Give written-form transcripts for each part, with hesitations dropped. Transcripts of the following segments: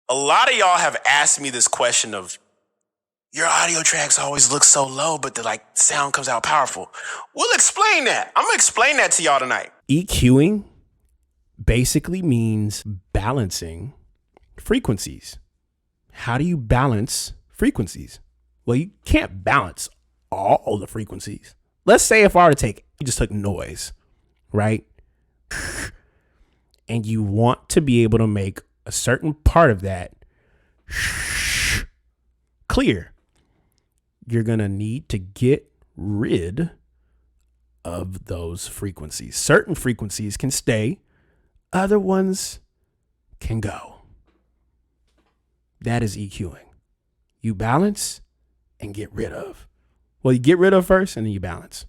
A lot of y'all have asked me this question of, your audio tracks always look so low, but the sound comes out powerful. We'll explain that. I'm gonna explain that to y'all tonight. EQing basically means balancing frequencies. How do you balance frequencies? Well, you can't balance all the frequencies. Let's say if I were to you just took noise, right? And you want to be able to make a certain part of that clear. You're going to need to get rid of those frequencies. Certain frequencies can stay, other ones can go. That is EQing. You balance and get rid of. Well, you get rid of first and then you balance.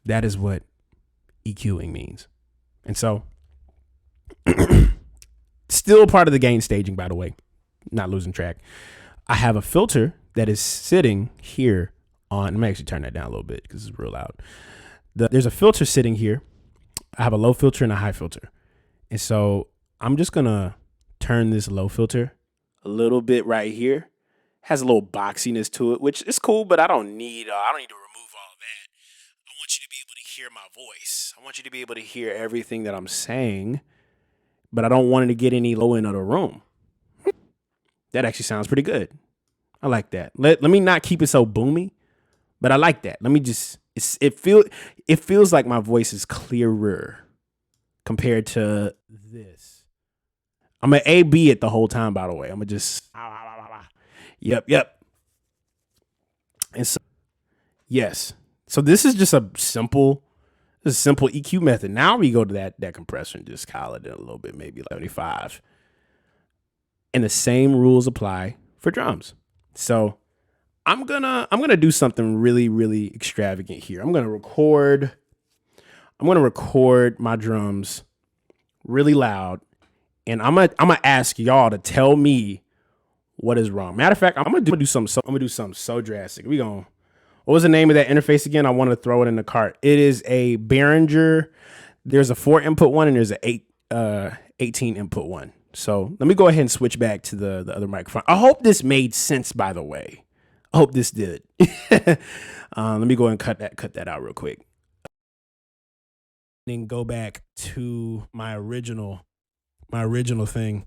That is what EQing means. And so, still part of the gain staging, by the way, not losing track. I have a filter that is sitting here on, let me actually turn that down a little bit because it's real loud. There's a filter sitting here. I have a low filter and a high filter. And so I'm just going to turn this low filter a little bit right here. Has a little boxiness to it, which is cool, but I don't need to remove all that. I want you to be able to hear my voice. I want you to be able to hear everything that I'm saying, but I don't want it to get any low end of the room. That actually sounds pretty good. I like that. Let me not keep it so boomy, but I like that. Let me just, it feels like my voice is clearer compared to this. I'm going to A-B it the whole time, by the way. I'm going to just, yep. And so, yes. So this is just a simple EQ method. Now we go to that compressor and just call it in a little bit, maybe 75. And the same rules apply for drums. So I'm gonna do something really, really extravagant here. I'm gonna record my drums really loud, and I'm gonna ask y'all to tell me what is wrong. Matter of fact, I'm gonna do something so drastic. What was the name of that interface again? I want to throw it in the cart. It is a Behringer. There's a 4 input one and there's a 18 input one. So let me go ahead and switch back to the other microphone. I hope this made sense, by the way. I hope this did. Let me go ahead and cut that out real quick. Then go back to my original thing.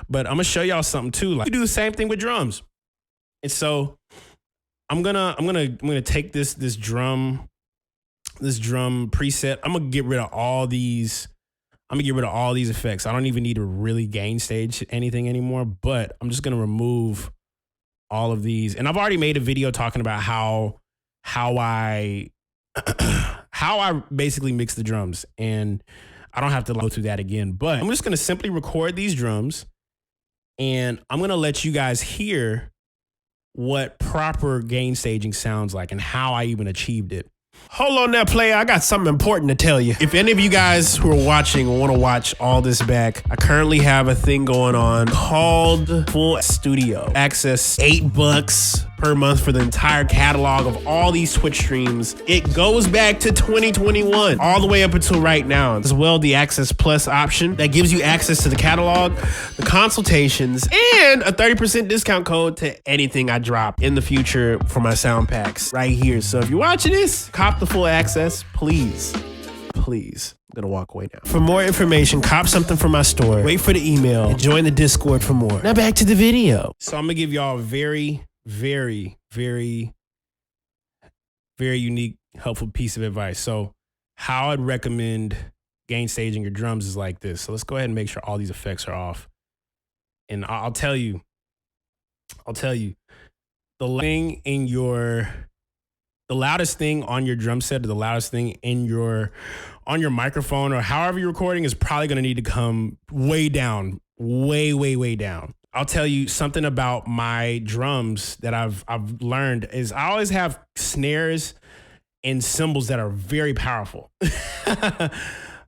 But I'm gonna show y'all something too. Like, you do the same thing with drums. And so I'm gonna take this drum preset. I'm gonna get rid of all these. I'm gonna get rid of all these effects. I don't even need to really gain stage anything anymore, but I'm just gonna remove all of these. And I've already made a video talking about how I basically mix the drums, and I don't have to go through that again, but I'm just gonna simply record these drums, and I'm gonna let you guys hear what proper gain staging sounds like and how I even achieved it. Hold on now, player. I got something important to tell you. If any of you guys who are watching want to watch all this back, I currently have a thing going on called Full Studio. Access $8 per month for the entire catalog of all these Twitch streams. It goes back to 2021, all the way up until right now. As well, the Access Plus option that gives you access to the catalog, the consultations, and a 30% discount code to anything I drop in the future for my sound packs right here. So if you're watching this, cop the full access, please. I'm gonna walk away now. For more information, cop something from my store, wait for the email, and join the Discord for more. Now back to the video. So I'm gonna give y'all a very, very, very, very unique, helpful piece of advice. So how I'd recommend gain staging your drums is like this. So let's go ahead and make sure all these effects are off. And I'll tell you, the loudest thing on your drum set, or the loudest thing on your microphone, or however you're recording, is probably going to need to come way down, way down. I'll tell you something about my drums that I've learned is I always have snares and cymbals that are very powerful.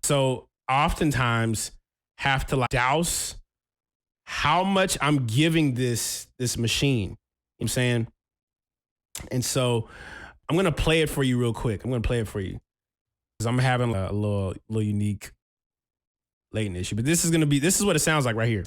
So I oftentimes have to douse how much I'm giving this machine. You know what I'm saying? And so I'm going to play it for you real quick. I'm going to play it for you because I'm having a little unique latent issue. But this is what it sounds like right here.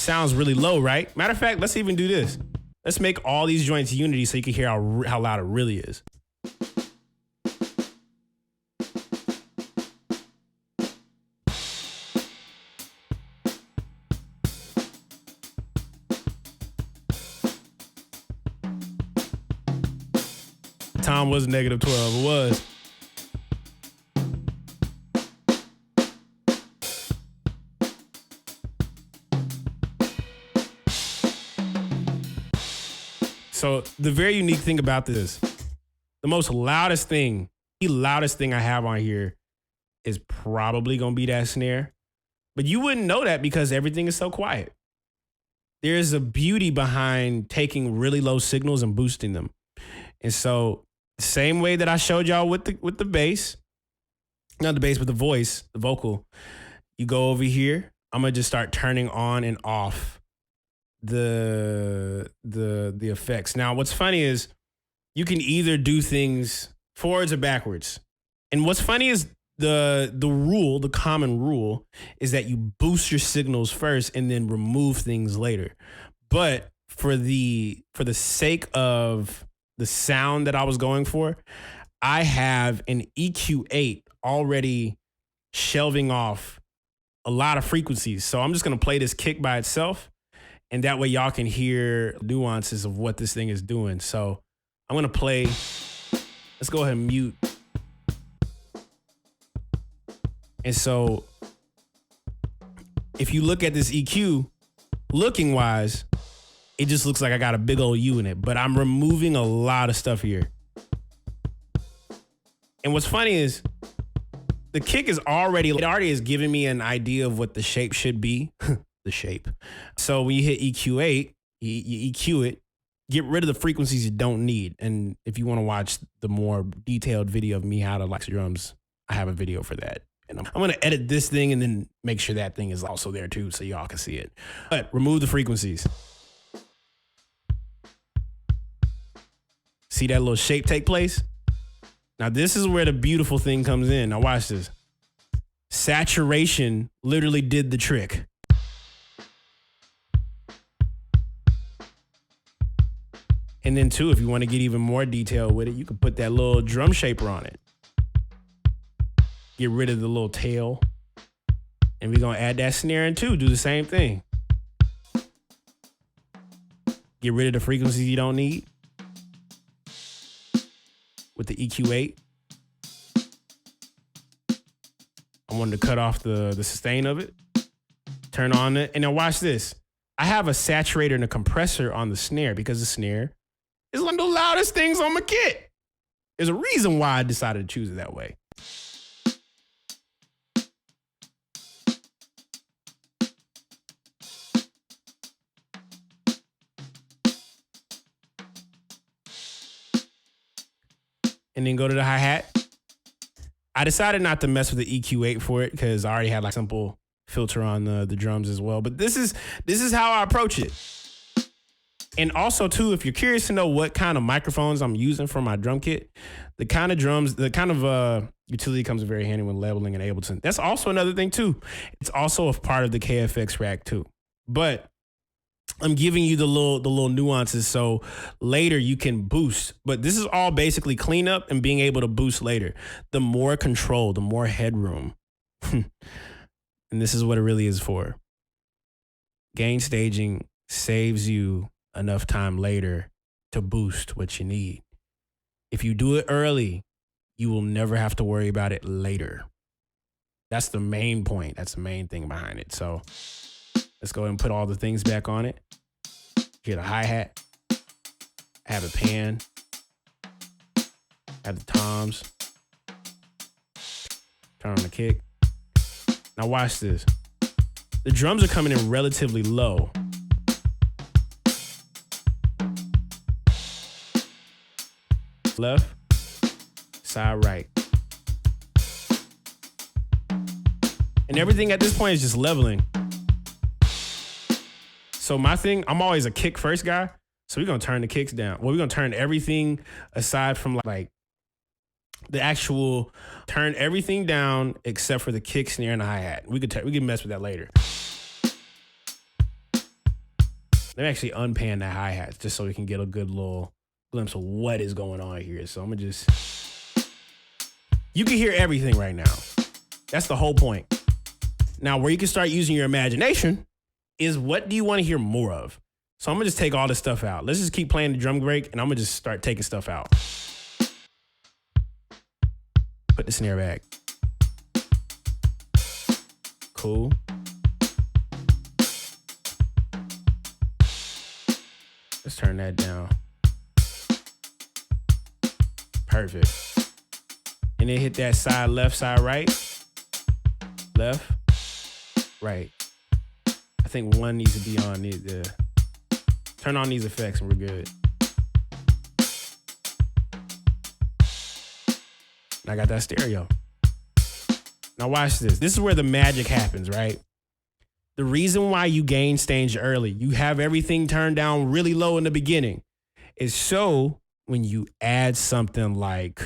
sounds really low, right? Matter of fact, let's even do this. Let's make all these joints unity so you can hear how loud it really is. Time was -12. It was. So the very unique thing about this, the loudest thing I have on here is probably going to be that snare. But you wouldn't know that because everything is so quiet. There's a beauty behind taking really low signals and boosting them. And so the same way that I showed y'all with the bass, not the bass, but the voice, the vocal, you go over here. I'm going to just start turning on and off the effects. Now, what's funny is you can either do things forwards or backwards. And what's funny is the common rule is that you boost your signals first and then remove things later. But for the sake of the sound that I was going for, I have an EQ8 already shelving off a lot of frequencies. So I'm just going to play this kick by itself. And that way y'all can hear nuances of what this thing is doing. So I'm going to play. Let's go ahead and mute. And so if you look at this EQ, looking wise, it just looks like I got a big old U in it. But I'm removing a lot of stuff here. And what's funny is the kick is already is giving me an idea of what the shape should be. The shape. So when you hit EQ8, you EQ it, get rid of the frequencies you don't need. And if you want to watch the more detailed video of me how to like drums, I have a video for that. And I'm going to edit this thing and then make sure that thing is also there too so y'all can see it. But remove the frequencies. See that little shape take place? Now this is where the beautiful thing comes in. Now watch this. Saturation literally did the trick. And then too, if you want to get even more detailed with it, you can put that little drum shaper on it. Get rid of the little tail. And we're going to add that snare in too. Do the same thing. Get rid of the frequencies you don't need. With the EQ8. I wanted to cut off the sustain of it. Turn on it. And now watch this. I have a saturator and a compressor on the snare because the snare is one of the loudest things on my kit. There's a reason why I decided to choose it that way. And then go to the hi-hat. I decided not to mess with the EQ8 for it because I already had like simple filter on the drums as well. But this is how I approach it. And also too, if you're curious to know what kind of microphones I'm using for my drum kit, the kind of utility comes very handy when leveling in Ableton. That's also another thing too. It's also a part of the KFX rack too. But I'm giving you the little nuances so later you can boost. But this is all basically cleanup and being able to boost later. The more control, the more headroom. And this is what it really is for. Gain staging saves you enough time later to boost what you need. If you do it early, you will never have to worry about it later. That's the main point. That's the main thing behind it. So let's go ahead and put all the things back on it. Get a hi-hat. Have a pan. Have the toms. Turn on the kick. Now watch this. The drums are coming in relatively low. Left, side right. And everything at this point is just leveling. So my thing, I'm always a kick first guy. So we're going to turn the kicks down. Well, we're going to turn everything aside from like the actual, turn everything down except for the kick, snare, and the hi-hat. We can mess with that later. Let me actually unpan the hi-hats just so we can get a good little glimpse of what is going on here. So I'm going to you can hear everything right now. That's the whole point. Now, where you can start using your imagination is what do you want to hear more of? So I'm going to just take all this stuff out. Let's just keep playing the drum break, and I'm going to just start taking stuff out. Put the snare back. Cool. Let's turn that down. Perfect. And then hit that side left, side right. Left, right. I think one needs to be on. Turn on these effects and we're good. And I got that stereo. Now watch this. This is where the magic happens, right? The reason why you gain stage early, you have everything turned down really low in the beginning, is so when you add something like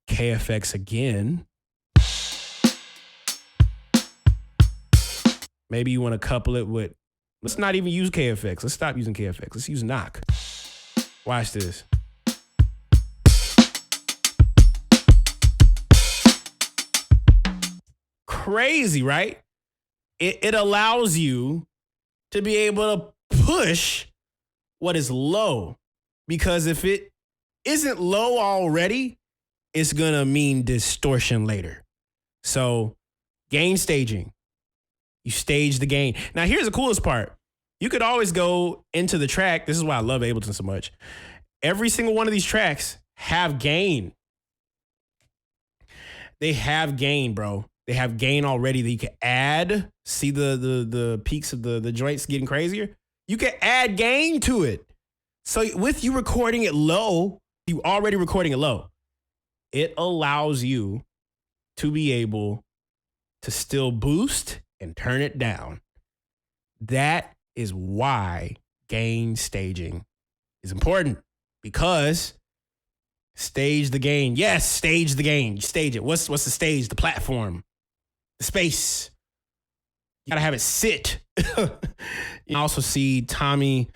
KFX again, maybe you want to couple it with, let's not even use KFX. Let's stop using KFX. Let's use knock. Watch this. Crazy, right? It allows you to be able to push what is low. Because if it isn't low already, it's going to mean distortion later. So gain staging. You stage the gain. Now, here's the coolest part. You could always go into the track. This is why I love Ableton so much. Every single one of these tracks have gain. They have gain, bro. They have gain already that you can add. See the peaks of the joints getting crazier? You can add gain to it. So with you recording it low, you already recording it low, it allows you to be able to still boost and turn it down. That is why gain staging is important, because stage the gain. Yes, stage the gain. You stage it. What's the stage? The platform, the space. You gotta have it sit. You also see Tommy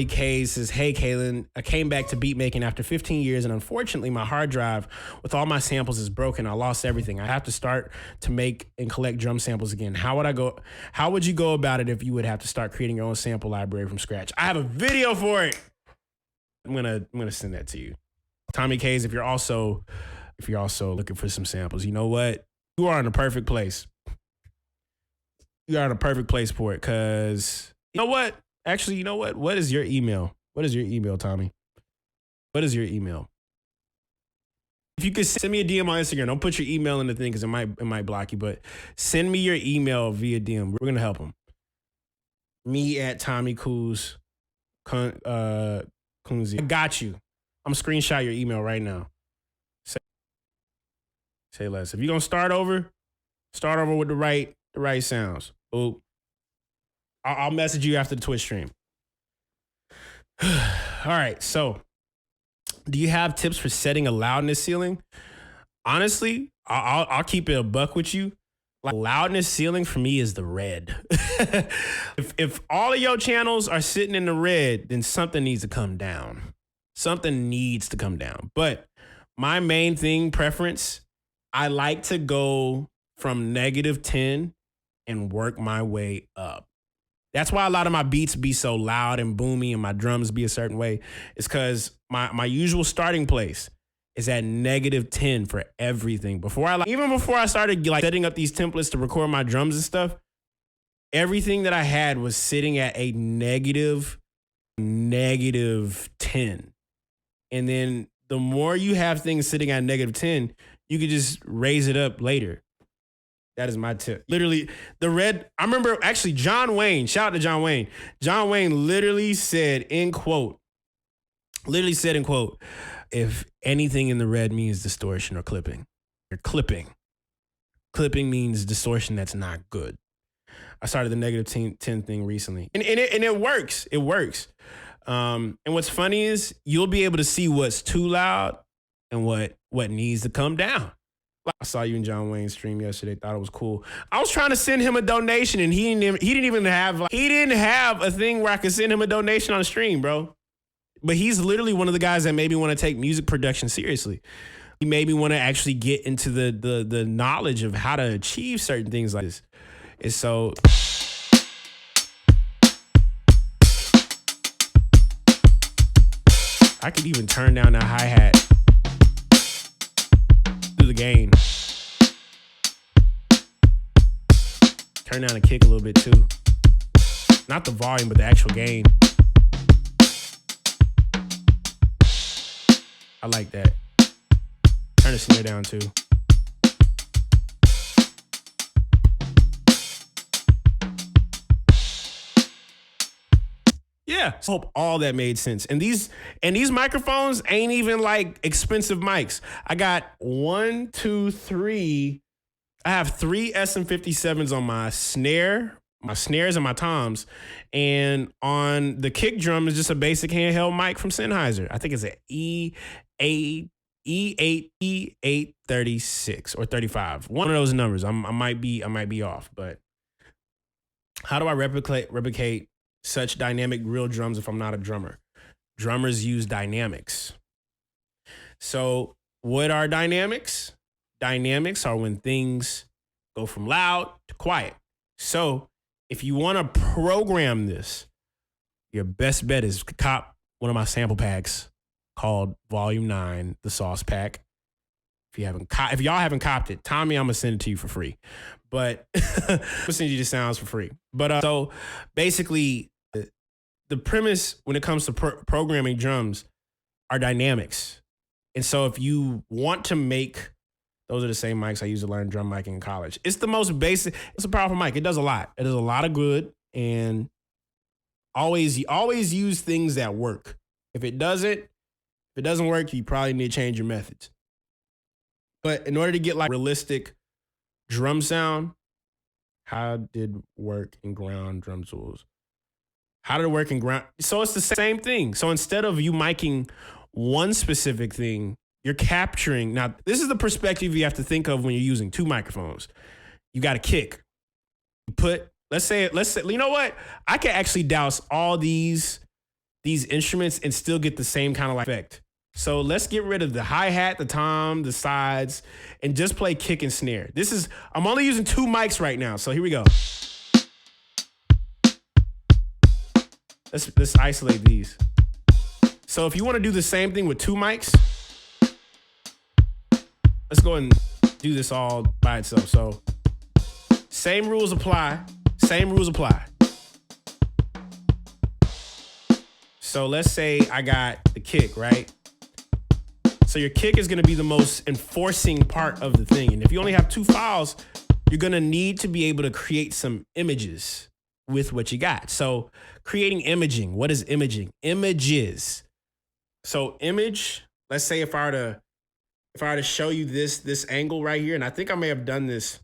K says, "Hey, Kaelin, I came back to beat making after 15 years, and unfortunately, my hard drive with all my samples is broken. I lost everything. I have to start to make and collect drum samples again. How would you go about it if you would have to start creating your own sample library from scratch?" I have a video for it. I'm gonna send that to you. Tommy K's, if you're also looking for some samples, you know what? You are in the perfect place. You are in a perfect place for it, because you know what? Actually, you know what? What is your email? What is your email, Tommy? What is your email? If you could send me a DM on Instagram, don't put your email in the thing because it might block you, but send me your email via DM. We're gonna help him. Me at Tommy Coos, Kunzi. I got you. I'm gonna screenshot your email right now. Say less. If you're gonna start over with the right sounds. Oh, I'll message you after the Twitch stream. All right. So, do you have tips for setting a loudness ceiling? Honestly, I'll keep it a buck with you. Like, loudness ceiling for me is the red. If all of your channels are sitting in the red, then something needs to come down. Something needs to come down. But my main preference, I like to go from -10 and work my way up. That's why a lot of my beats be so loud and boomy and my drums be a certain way. It's because my usual starting place is at -10 for everything. Even before I started setting up these templates to record my drums and stuff, everything that I had was sitting at a -10. And then the more you have things sitting at -10, you could just raise it up later. That is my tip. Literally, the red, I remember actually John Wayne, shout out to John Wayne. John Wayne literally said in quote, if anything in the red means distortion or clipping, you're clipping. Clipping means distortion that's not good. I started the -10 thing recently. And it works. It works. And what's funny is you'll be able to see what's too loud and what needs to come down. I saw you and John Wayne stream yesterday. Thought it was cool. I was trying to send him a donation, and he didn't have a thing where I could send him a donation on the stream, bro. But he's literally one of the guys that made me want to take music production seriously. He made me want to actually get into the knowledge of how to achieve certain things like this. And so I could even turn down the hi-hat through the gain. Turn down the kick a little bit too. Not the volume, but the actual gain. I like that. Turn the snare down too. Yeah, I hope all that made sense. And these microphones ain't even like expensive mics. I got 1, 2, 3. I have 3 SM57s on my snares and my toms. And on the kick drum is just a basic handheld mic from Sennheiser. I think it's an E8 E836 or 35. One of those numbers. I might be off, but how do I replicate such dynamic real drums if I'm not a drummer? Drummers use dynamics. So what are dynamics? Dynamics are when things go from loud to quiet. So if you want to program this, your best bet is cop one of my sample packs called Volume 9, the Sauce Pack. If y'all haven't copped it, Tommy, I'm gonna send it to you for free. But I'm gonna send you the sounds for free. But so basically, the premise when it comes to programming drums are dynamics. And so if you want to make, those are the same mics I used to learn drum miking in college. It's the most basic. It's a powerful mic. It does a lot. It does a lot of good. And always use things that work. If it doesn't work, you probably need to change your methods. But in order to get like realistic drum sound, how did work in ground drum tools? How did it work in ground? So it's the same thing. So instead of you miking one specific thing, you're capturing. Now, this is the perspective you have to think of when you're using 2 microphones. You got a kick. You put, let's say, you know what? I can actually douse all these instruments and still get the same kind of effect. So let's get rid of the hi-hat, the tom, the sides, and just play kick and snare. I'm only using 2 mics right now. So here we go. Let's isolate these. So if you want to do the same thing with 2 mics, let's go and do this all by itself. So same rules apply. So let's say I got the kick, right? So your kick is going to be the most enforcing part of the thing. And if you only have 2 files, you're going to need to be able to create some images with what you got. So creating imaging. What is imaging? Images. So image, let's say if I were to show you this angle right here, and I think I may have done this.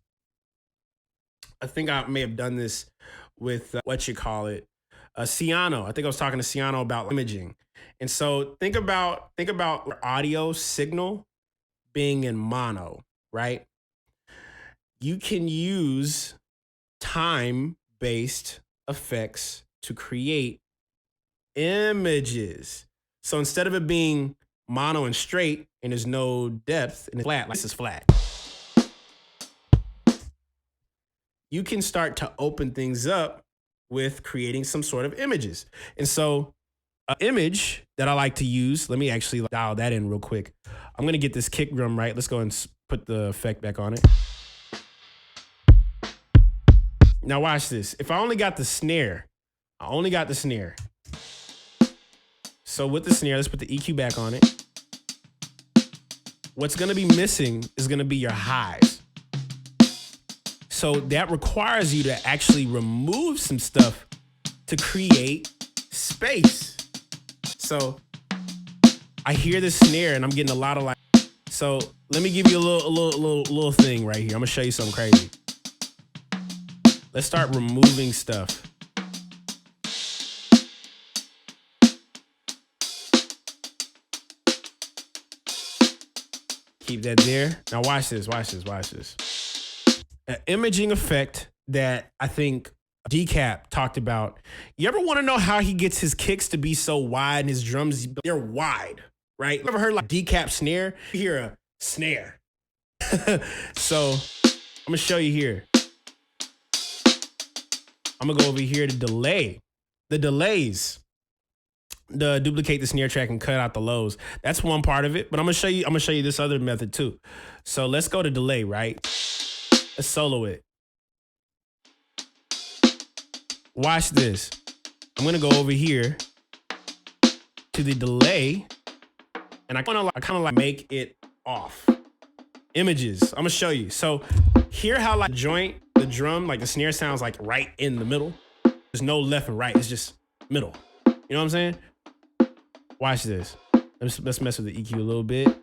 With Ciano. I think I was talking to Ciano about imaging. And so think about audio signal being in mono, right? You can use time-based effects to create images. So instead of it being mono and straight and there's no depth and it's flat, like this is flat, you can start to open things up with creating some sort of images. And so an image that I like to use, let me actually dial that in real quick. I'm going to get this kick drum right. Let's go and put the effect back on it. Now watch this. If I only got the snare, So with the snare, let's put the EQ back on it. What's going to be missing is going to be your highs. So that requires you to actually remove some stuff to create space. So I hear the snare and I'm getting a lot of like, so let me give you a little thing right here. I'm gonna show you something crazy. Let's start removing stuff. Keep that there. Now watch this, watch this, watch this. An imaging effect that I think Decap talked about. You ever want to know how he gets his kicks to be so wide and his drums, they're wide, right? You ever heard like Decap snare? You hear a snare. So I'm gonna show you here. I'm gonna go over here to delay. The delays. The duplicate the snare track and cut out the lows. That's one part of it, but I'm gonna show you this other method too. So let's go to delay, right? Let's solo it. Watch this. I'm gonna go over here to the delay, and I kind of like make it off. Images. I'm gonna show you. So hear how like the drum, like the snare sounds like right in the middle. There's no left and right. It's just middle. You know what I'm saying? Watch this. Let's mess with the EQ a little bit.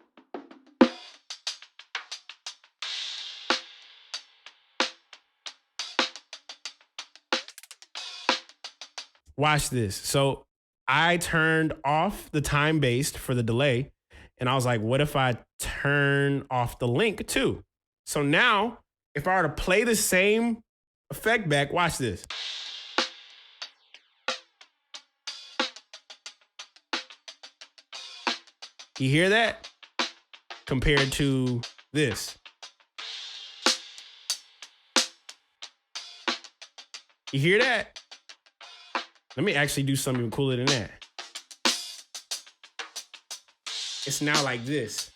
Watch this. So I turned off the time based for the delay, and I was like, what if I turn off the link too? So now, if I were to play the same effect back, watch this. You hear that? Compared to this. You hear that? Let me actually do something even cooler than that. It's now like this.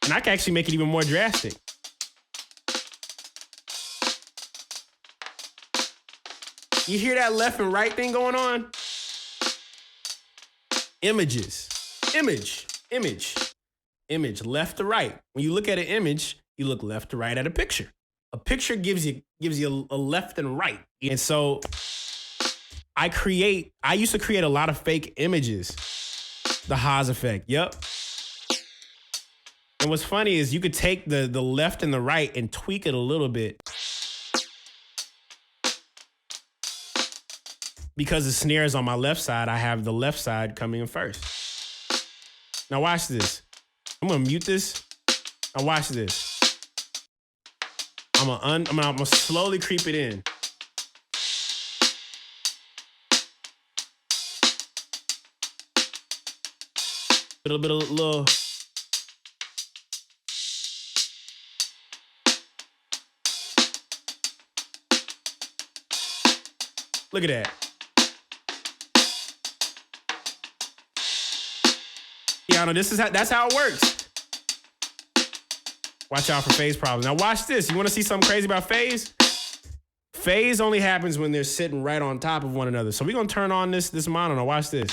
And I can actually make it even more drastic. You hear that left and right thing going on? Images. Image, left to right. When you look at an image, you look left to right at a picture. A picture gives you a left and right. And so I used to create a lot of fake images. The Haas effect, yep. And what's funny is you could take the left and the right and tweak it a little bit. Because the snare is on my left side, I have the left side coming in first. Now watch this. I'm gonna mute this. Now watch this. I'm gonna slowly creep it in. Little. Look at that. Yeah, I know that's how it works. Watch out for phase problems. Now watch this. You want to see something crazy about phase? Phase only happens when they're sitting right on top of one another. So we're gonna turn on this mono. Now watch this.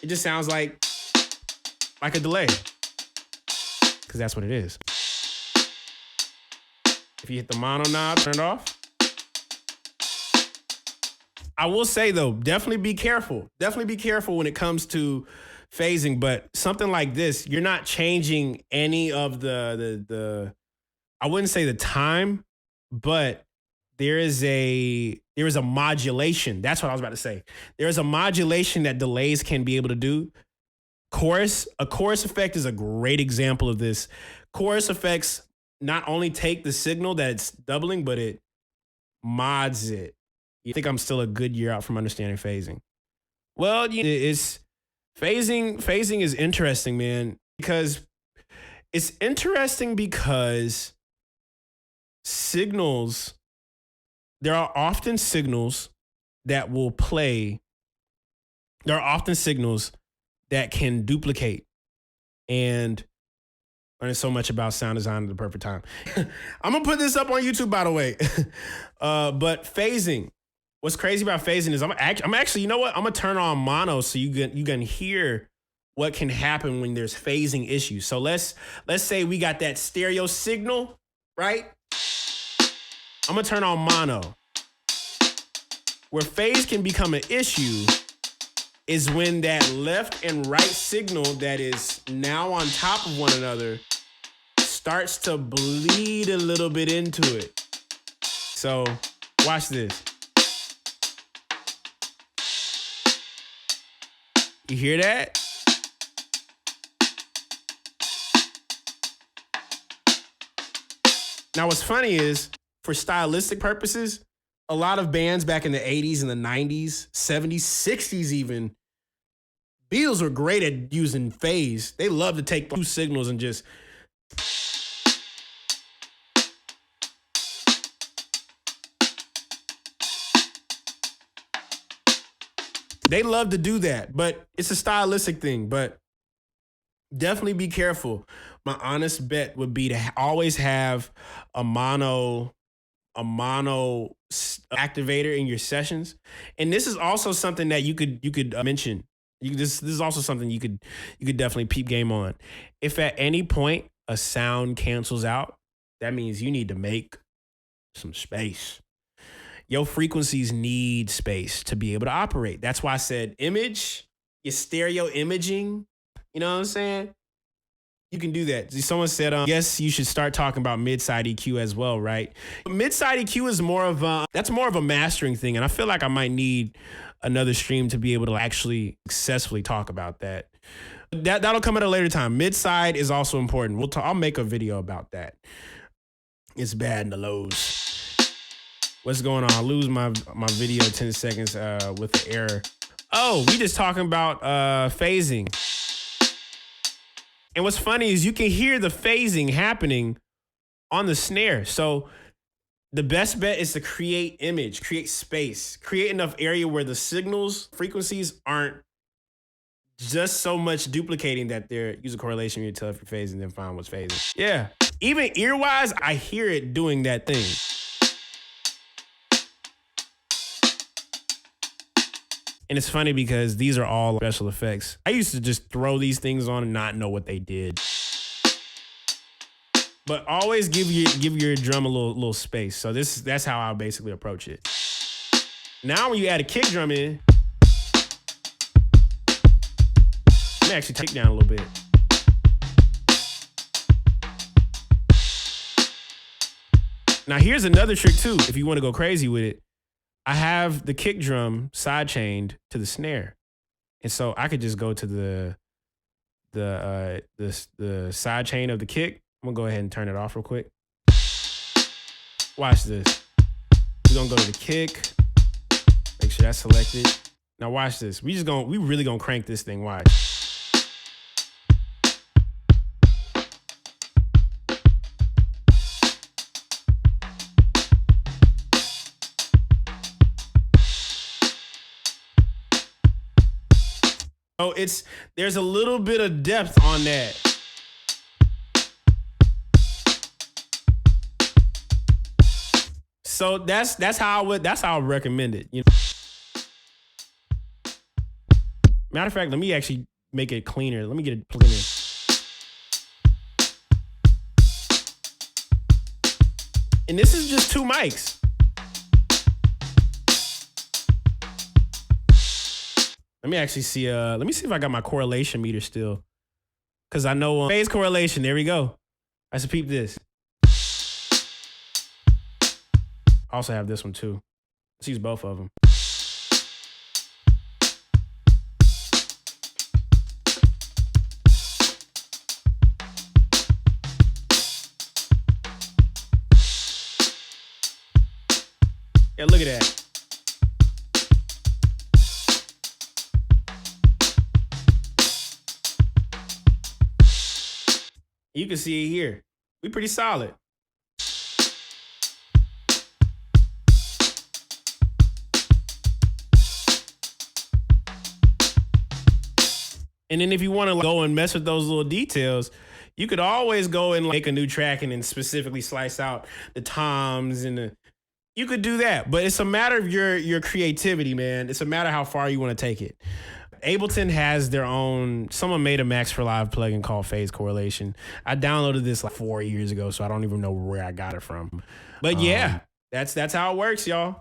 It just sounds like a delay. Because that's what it is. If you hit the mono knob, turn it off. I will say though, definitely be careful. Definitely be careful when it comes to phasing. But something like this, you're not changing any of the I wouldn't say the time, but there is a modulation. That's what I was about to say. There is a modulation that delays can be able to do. A chorus effect is a great example of this. Chorus effects not only take the signal that it's doubling, but it mods it. You think I'm still a good year out from understanding phasing? Well, it's phasing is interesting, man, because it's interesting because signals, there are often signals that will play. There are often signals that can duplicate, and learning so much about sound design at the perfect time. I'm gonna put this up on YouTube, by the way. But phasing. What's crazy about phasing is I'm actually, you know what? I'm gonna turn on mono so you can hear what can happen when there's phasing issues. So let's say we got that stereo signal, right? I'm gonna turn on mono. Where phase can become an issue is when that left and right signal that is now on top of one another starts to bleed a little bit into it. So watch this. You hear that? Now, what's funny is, for stylistic purposes, a lot of bands back in the 80s and the 90s, 70s, 60s even, Beatles were great at using phase. They love to take two signals and just... They love to do that, but it's a stylistic thing. But definitely be careful. My honest bet would be to always have a mono activator in your sessions. And this is also something that you could mention. This is also something you could definitely peep game on. If at any point a sound cancels out, that means you need to make some space. Your frequencies need space to be able to operate. That's why I said image, your stereo imaging. You know what I'm saying? You can do that. Someone said, yes, you should start talking about mid-side EQ as well, right? Mid-side EQ is more of a mastering thing, and I feel like I might need another stream to be able to actually successfully talk about that. That'll come at a later time. Mid-side is also important. I'll make a video about that. It's bad in the lows. What's going on? I lose my video 10 seconds with the error. Oh, we just talking about phasing. And what's funny is you can hear the phasing happening on the snare. So the best bet is to create image, create space, create enough area where the signals, frequencies aren't just so much duplicating that they're using correlation when you tell if you're phasing, then find what's phasing. Yeah. Even ear-wise, I hear it doing that thing. And it's funny because these are all special effects. I used to just throw these things on and not know what they did. But always give your drum a little space. So that's how I basically approach it. Now when you add a kick drum in, let me actually take down a little bit. Now here's another trick too, if you want to go crazy with it. I have the kick drum side chained to the snare. And so I could just go to the side chain of the kick. I'm gonna go ahead and turn it off real quick. Watch this. We're gonna go to the kick. Make sure that's selected. Now watch this. We really gonna crank this thing. Watch. Oh, there's a little bit of depth on that. So that's how I would recommend it. You know? Matter of fact, let me actually make it cleaner. Let me get it plugged in. And this is just two mics. Let me actually see. Let me see if I got my correlation meter still, because I know phase correlation. There we go. I should peep this. I also have this one too. Let's use both of them. Yeah, look at that. You can see it here. We pretty solid. And then if you want to go and mess with those little details, you could always go and make a new track and then specifically slice out the toms and you could do that. But it's a matter of your creativity, man. It's a matter of how far you want to take it. Ableton has their own, someone made a Max for Live plugin called Phase Correlation. I downloaded this like 4 years ago, so I don't even know where I got it from. But yeah, that's how it works, y'all.